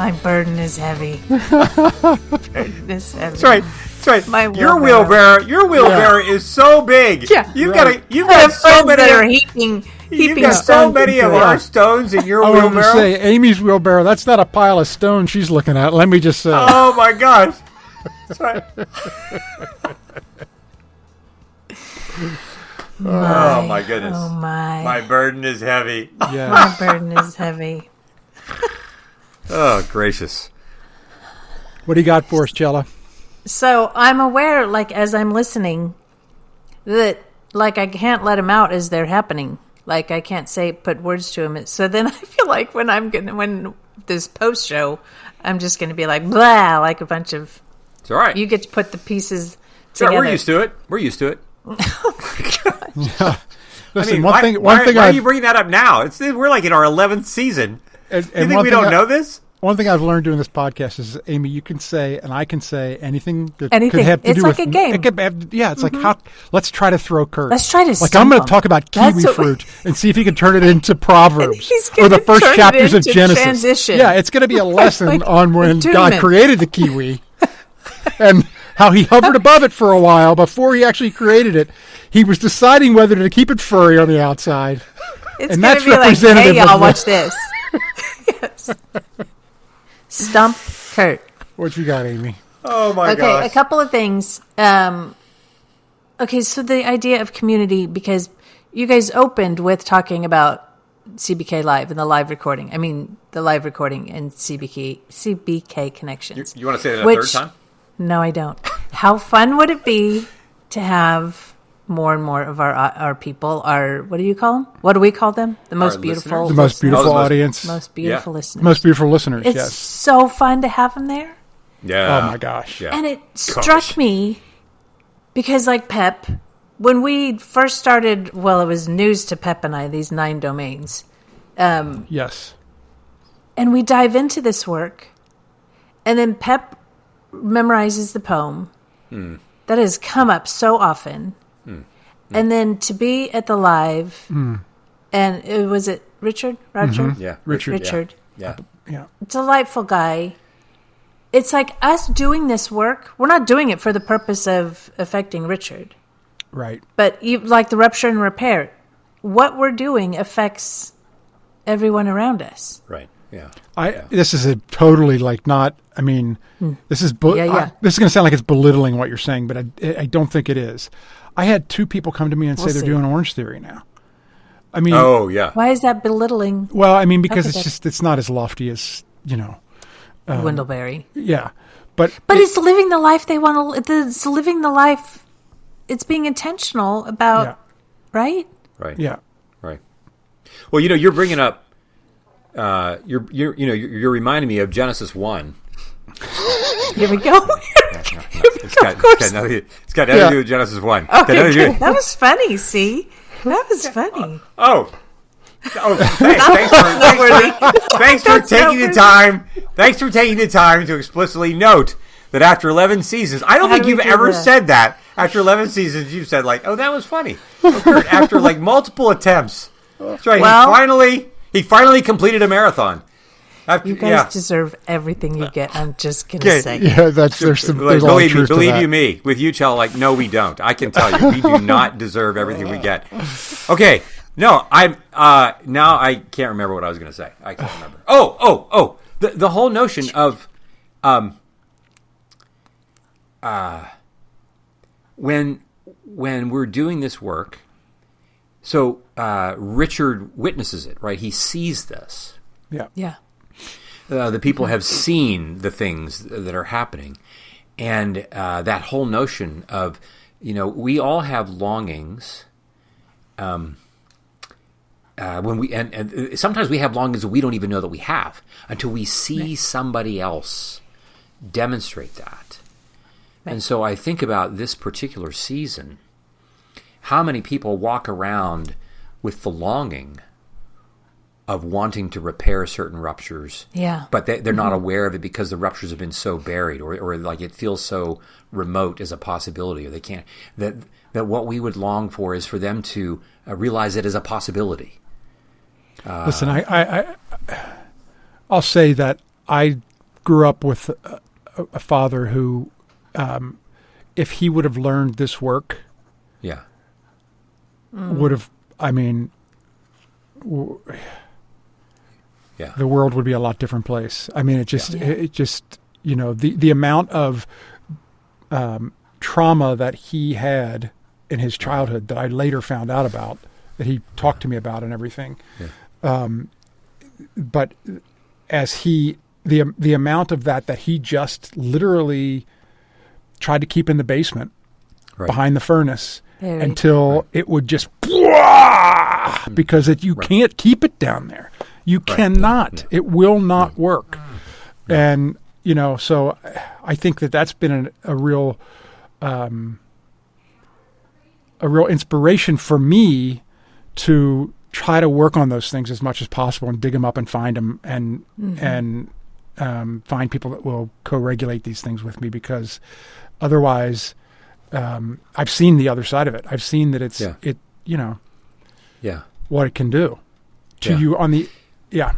My burden is heavy. Burden is heavy. That's right. That's right. My Your wheelbarrow is so big. Yeah. You've Right. got so many that are heaping You've got so stones many of into it. our stones in your I wanted to wheelbarrow. say, Amy's wheelbarrow, that's not a pile of stones she's looking at. Let me just say. Oh, my gosh. That's right. Oh, my goodness. Oh, my. My burden is heavy. Yeah. My burden is heavy. Oh, gracious. What do you got for us, Chella? So I'm aware, like, as I'm listening, that, like, I can't let them out as they're happening. Like, I can't put words to them. So then I feel like when this post show, I'm just going to be like, blah, like a bunch of... It's all right. You get to put the pieces Sure, together. we're used to it. We're used to it. Listen, why are you bringing that up now? We're like in our 11th season. And you think we don't know this? One thing I've learned doing this podcast is, Amy, you can say, and I can say anything that Anything. could have to It's do like with... a game. It could have, yeah, it's like, let's try to throw Kurt. Let's try to Like, stump I'm going him. to talk about That's kiwi what fruit and see if he can turn it into Proverbs. he's Or the gonna first turn it chapters of into Genesis. transition. Yeah, it's going to be a lesson Like on when God attunement. created the kiwi and how he hovered above it for a while before he actually created it. He was deciding whether to keep it furry on the outside. It's And going that's to be like, representative hey, y'all, of watch this. Yes. Stump Kurt. What you got, Amy? Oh, my Okay, gosh. a couple of things. Okay, so the idea of community, because you guys opened with talking about CBK Live and the live recording. I mean, the live recording and CBK connections. You want to say that a third time? No, I don't. How fun would it be to have more and more of our people, what do you call them? What do we call them? The most beautiful. The most beautiful listeners. audience. Most beautiful listeners. Most beautiful listeners, It's yes. so fun to have them there. Yeah. Oh, my gosh. Yeah. And it struck me because, like Pep, when we first started, well, it was news to Pep and I, these 9 domains. Yes. And we dive into this work, and then Pep memorizes the poem that has come up so often. And then to be at the live, and was it Richard? Roger? Yeah. Richard. Yeah. Yeah. Delightful guy. It's like us doing this work. We're not doing it for the purpose of affecting Richard. Right. But like the rupture and repair, what we're doing affects everyone around us. Right. Yeah. This is a totally this is Yeah. this is going to sound like it's belittling what you're saying, but I don't think it is. I had 2 people come to me and say they're doing Orange Theory now. I mean, Oh, yeah. Why is that belittling? well, I mean, because Okay. it's not as lofty as, Windleberry. yeah. But It's living the life they want to. It's living the life. It's being intentional about, Yeah. right? Right. yeah. Right. Well, you're bringing up. You're reminding me of Genesis 1. Here we go. It's got nothing to do with Genesis 1. Okay, good. That was funny. See, that was funny. Thanks for taking the time. Thanks for taking the time to explicitly note that after 11 seasons, I don't think you've ever said that. After 11 seasons, you've said like, "Oh, that was funny." After like multiple attempts, that's right. Well, he finally completed a marathon. You guys deserve everything you get. I'm just gonna say. Yeah, there's a lot of truth to that. You me. With you, Chell, like, no, we don't. I can tell you, we do not deserve everything we get. Okay, no, I'm now I can't remember what I was going to say. I can't remember. The whole notion of when we're doing this work. So Richard witnesses it, right? He sees this. Yeah. The people have seen the things that are happening, and that whole notion of, we all have longings. When we and sometimes we have longings that we don't even know that we have until we see somebody else demonstrate that. Right. And so I think about this particular season. How many people walk around with the longing of wanting to repair certain ruptures, but they're not aware of it because the ruptures have been so buried, or like it feels so remote as a possibility, or they can't. That what we would long for is for them to realize it as a possibility. Listen, I'll say that I grew up with a father who, if he would have learned this work, Yeah. would have, I mean, Yeah. the world would be a lot different place. I mean, it just, you know, the amount of trauma that he had in his childhood that I later found out about, that he talked to me about and everything. Yeah. But as the amount of that he just literally tried to keep in the basement behind the furnace until it would just because you can't keep it down there. You cannot. No. It will not work. No. And, you know, so I think that's been a real inspiration for me to try to work on those things as much as possible and dig them up and find them and find people that will co-regulate these things with me, because otherwise I've seen the other side of it. I've seen that it's what it can do to you on the Yeah.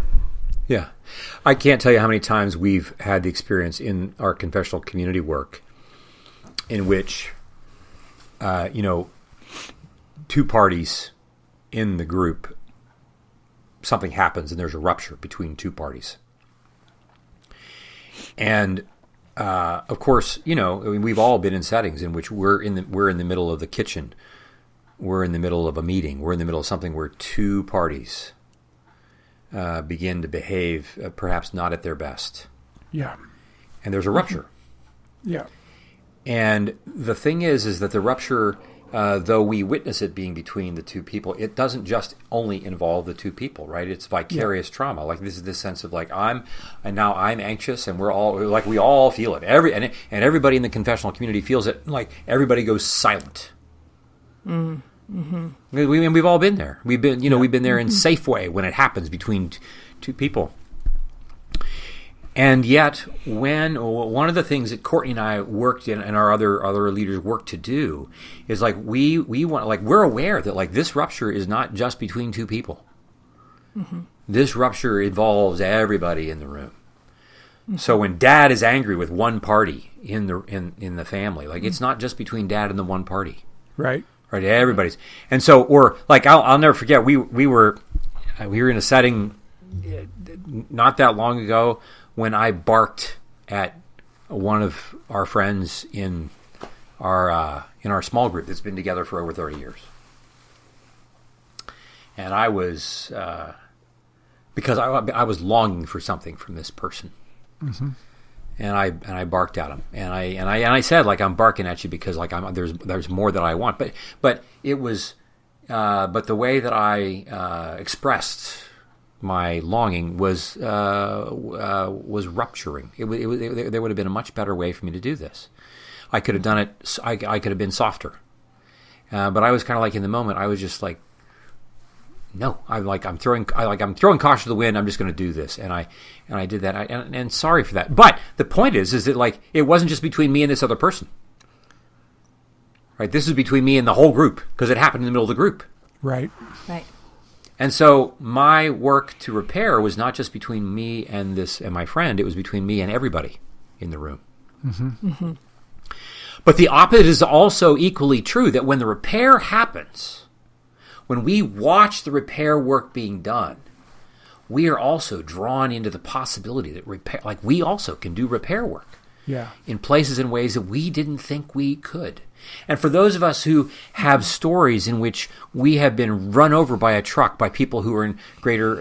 I can't tell you how many times we've had the experience in our confessional community work in which two parties in the group, something happens and there's a rupture between two parties. And of course, we've all been in settings in which we're in the middle of the kitchen, we're in the middle of a meeting, we're in the middle of something where two parties begin to behave perhaps not at their best. Yeah. And there's a rupture. Yeah. And the thing is that the rupture, though we witness it being between the two people, it doesn't just only involve the two people, right? It's vicarious trauma. Like this is this sense of like I'm anxious, and we all feel it. And everybody in the confessional community feels it. Like everybody goes silent. Mm-hmm. We've all been there. We've been there in Safeway when it happens between two people. And yet, when one of the things that Courtney and I worked in, and our other leaders worked to do, is like we're aware that like this rupture is not just between two people. Mm-hmm. This rupture involves everybody in the room. Mm-hmm. So when Dad is angry with one party in the family, like it's not just between Dad and the one party, right? Right, everybody's. And so, or like I'll never forget, we were in a setting not that long ago when I barked at one of our friends in our small group that's been together for over 30 years. And I was because I was longing for something from this person. Mm-hmm. And I barked at him, and I said, like, I'm barking at you because like there's more that I want, but it was but the way that I expressed my longing was rupturing. There would have been a much better way for me to do this. I could have done it. I could have been softer, but I was kind of like in the moment. I was just like, no, I'm throwing caution to the wind. I'm just going to do this, and I did that. And sorry for that. But the point is that like it wasn't just between me and this other person, right? This is between me and the whole group because it happened in the middle of the group, right. And so my work to repair was not just between me and my friend. It was between me and everybody in the room. Mm-hmm. Mm-hmm. But the opposite is also equally true. That when the repair happens, when we watch the repair work being done, we are also drawn into the possibility that we also can do repair work in places and ways that we didn't think we could. And for those of us who have stories in which we have been run over by a truck by people who are in greater,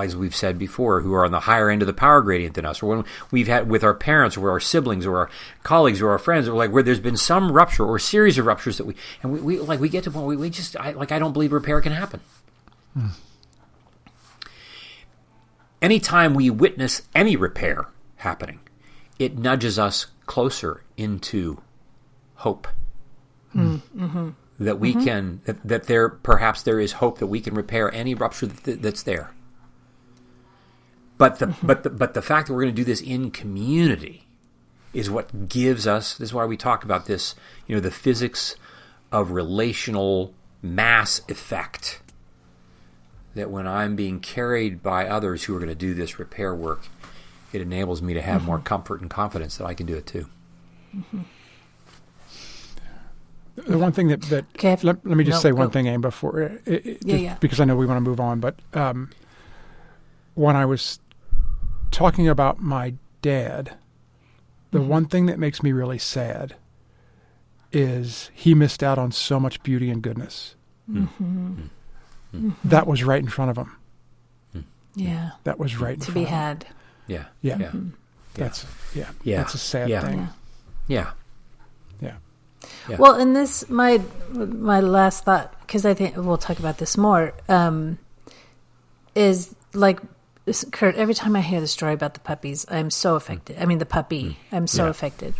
as we've said before, who are on the higher end of the power gradient than us, or when we've had with our parents or our siblings or our colleagues or our friends, or like where there's been some rupture or series of ruptures that we get to a point I don't believe repair can happen. Anytime we witness any repair happening, it nudges us closer into hope. Mm-hmm. That we can, that there is hope that we can repair any rupture that's there. But the fact that we're going to do this in community is what gives us. This is why we talk about this. The physics of relational mass effect. That when I'm being carried by others who are going to do this repair work, it enables me to have more comfort and confidence that I can do it too. The one thing that Okay. let me just say one go. thing, Aim, before Yeah. because I know we want to move on. But when I was talking about my dad, the one thing that makes me really sad is he missed out on so much beauty and goodness. That was right in front of him. Yeah. That was right in To front be of him. had. Yeah. Yeah. Yeah. That's Yeah. That's a sad Yeah. thing. Yeah. Yeah. Yeah. Well, in this, my last thought, because I think we'll talk about this more, is like, Kurt, every time I hear the story about the puppies, I'm so affected. I mean, the puppy, I'm so affected.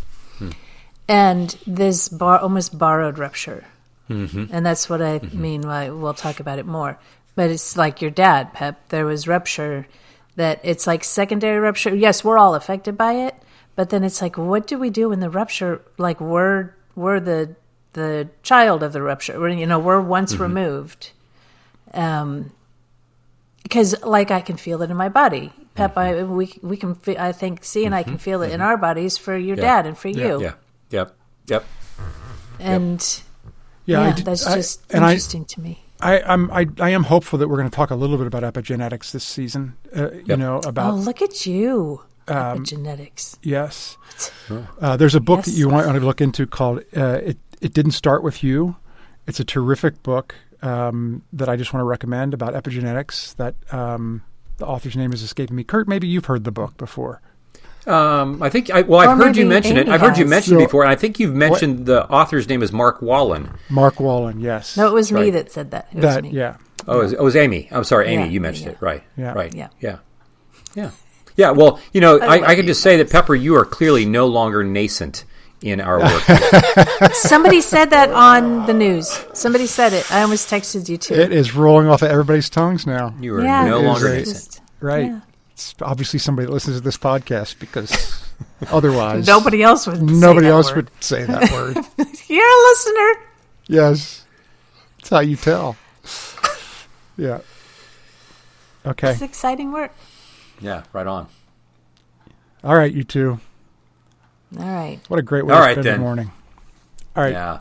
And this almost borrowed rupture. And that's what I mean by we'll talk about it more. But it's like your dad, Pep. There was rupture that it's like secondary rupture. Yes, we're all affected by it. But then it's like, what do we do when the rupture, like we're the child of the rupture. We're once removed. Because like I can feel it in my body. Pep, we can I think C and I can feel it in our bodies for your dad and for you. Yeah. Yep. And that's just interesting to me. I am hopeful that we're going to talk a little bit about epigenetics this season. About look at you, epigenetics. Yes. There's a book Yes. that you want to look into called It Didn't Start With You. It's a terrific book that I just want to recommend about epigenetics. That the author's name is escaping me. Kurt, maybe you've heard the book before. I think I've heard you mention it. Amy I've heard you has. mention it before, and I think you've mentioned the author's name is Mark Wallen. Mark Wallen, yes. No, it was me right. that said that. It was me. Yeah. Oh, it was Amy. I'm sorry, Amy. Yeah, You mentioned it, right? Yeah. Right. Yeah. Yeah. Well, I like can just say that Pepper, you are clearly no longer nascent in our work. Somebody said that on the news. Somebody said it. I almost texted you too. It is rolling off of everybody's tongues now. You are Yeah. no It is longer a- nascent. Right. Yeah. It's obviously somebody that listens to this podcast because otherwise Nobody else would. nobody say that else word. would say that word. You're a listener. Yes. That's how you tell. Yeah. Okay. It's exciting work. Yeah, right on. All right, you two. All right. What a great way All to right, spend then. the morning. All right. Yeah.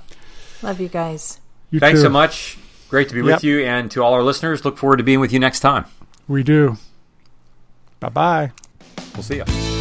Love you guys. You Thanks too. so much. Great to be with you, and to all our listeners, look forward to being with you next time. We do. Bye-bye. We'll see you.